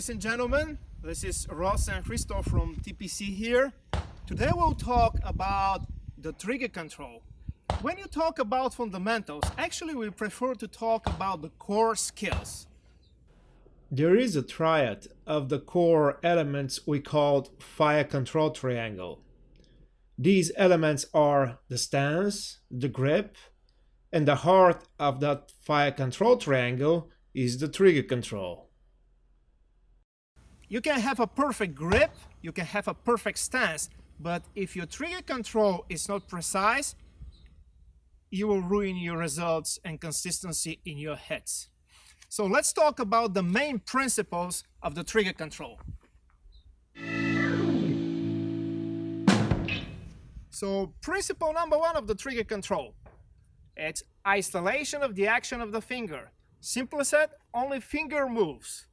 ladies and gentlemen. This is Rossen and Christoph from TPC here. Today we'll talk about the trigger control. When you talk about fundamentals, actually we prefer to talk about the core skills. There is a triad of the core elements we called fire control triangle. These elements are the stance, the grip, and the heart of that fire control triangle is the trigger control. You can have a perfect grip, you can have a perfect stance, but if your trigger control is not precise, you will ruin your results and consistency in your hits. So let's talk about the main principles of the trigger control. So principle number one of the trigger control, it's isolation of the action of the finger. Simply said, only finger moves.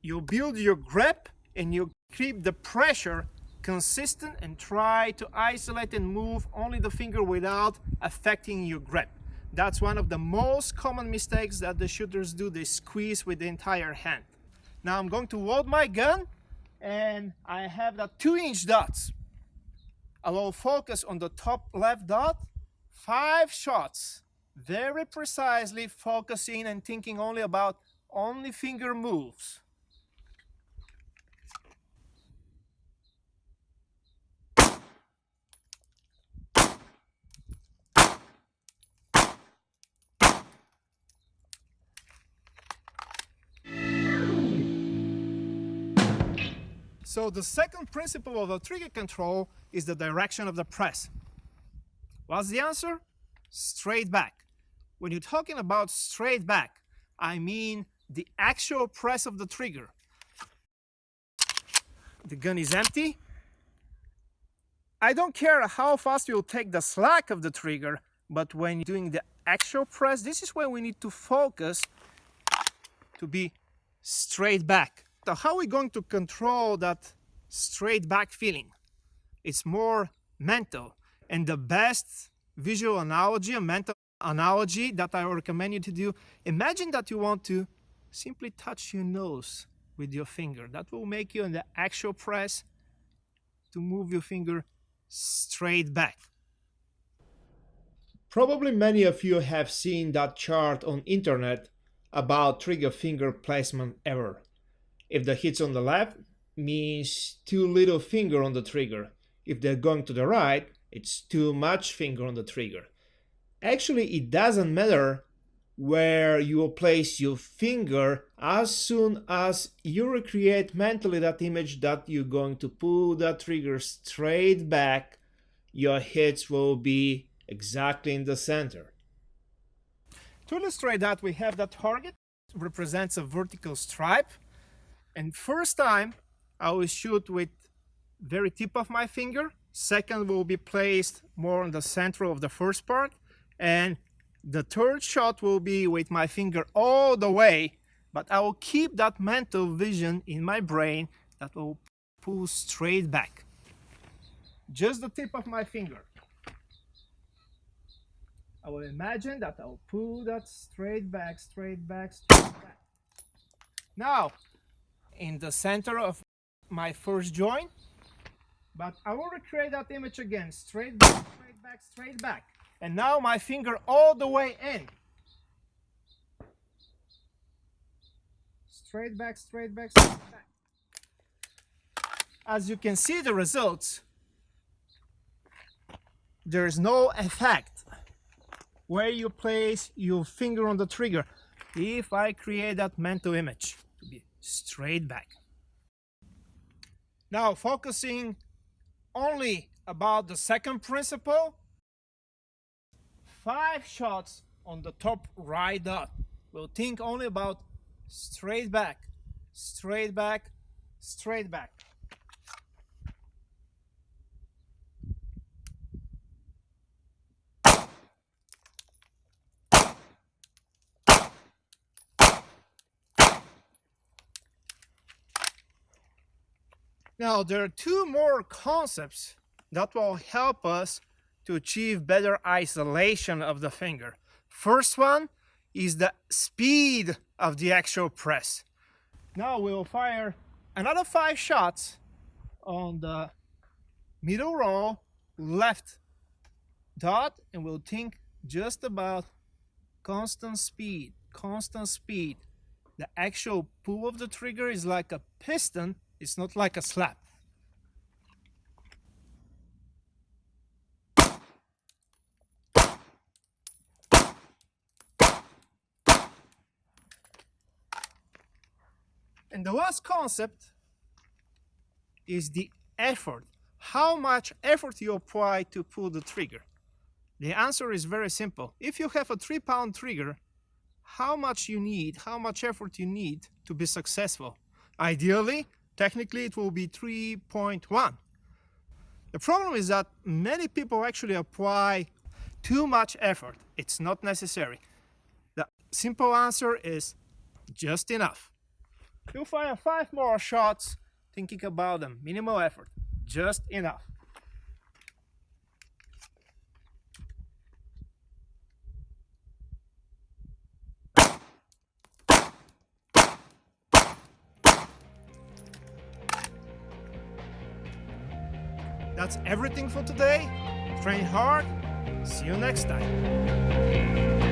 You build your grip and you keep the pressure consistent and try to isolate and move only the finger without affecting your grip. That's one of the most common mistakes that the shooters do. They squeeze with the entire hand. Now I'm going to load my gun and I have the 2-inch dots. I will focus on the top left dot, 5 shots, very precisely focusing and thinking only about only finger moves. So the second principle of the trigger control is the direction of the press. What's the answer? Straight back. When you're talking about straight back, I mean the actual press of the trigger. The gun is empty. I don't care how fast you'll take the slack of the trigger, but when you're doing the actual press, this is when we need to focus to be straight back. So how are we going to control that straight back feeling? It's more mental, and the best visual analogy, a mental analogy that I recommend you to do, imagine that you want to simply touch your nose with your finger. That will make you in the actual press to move your finger straight back. Probably many of you have seen that chart on internet about trigger finger placement error. If the hit's on the left, means too little finger on the trigger. If they're going to the right, it's too much finger on the trigger. Actually, it doesn't matter where you will place your finger as soon as you recreate mentally that image that you're going to pull that trigger straight back, your hits will be exactly in the center. To illustrate that, we have that target, represents a vertical stripe. And first time, I will shoot with very tip of my finger. Second will be placed more on the center of the first part. And the third shot will be with my finger all the way. But I will keep that mental vision in my brain that will pull straight back. Just the tip of my finger. I will imagine that I will pull that straight back, straight back, straight back. Now, in the center of my first joint, but I will recreate that image again, straight back, straight back, straight back. And now my finger all the way in. Straight back, straight back, straight back. As you can see the results, there's no effect where you place your finger on the trigger if I create that mental image to be straight back. Now focusing only about the second principle, 5 shots on the top right dot. We'll think only about straight back, straight back, straight back. Now, there are 2 more concepts that will help us to achieve better isolation of the finger. First one is the speed of the actual press. Now we'll fire another 5 shots on the middle row left dot, and we'll think just about constant speed. The actual pull of the trigger is like a piston, it's not like a slap. And the last concept is the effort. How much effort you apply to pull the trigger? The answer is very simple. If you have a 3-pound trigger, how much effort you need to be successful? Ideally, technically it will be 3.1. The problem is that many people actually apply too much effort. It's not necessary. The simple answer is just enough. You'll fire 5 more shots thinking about them. Minimal effort, just enough. That's everything for today. Train hard. See you next time.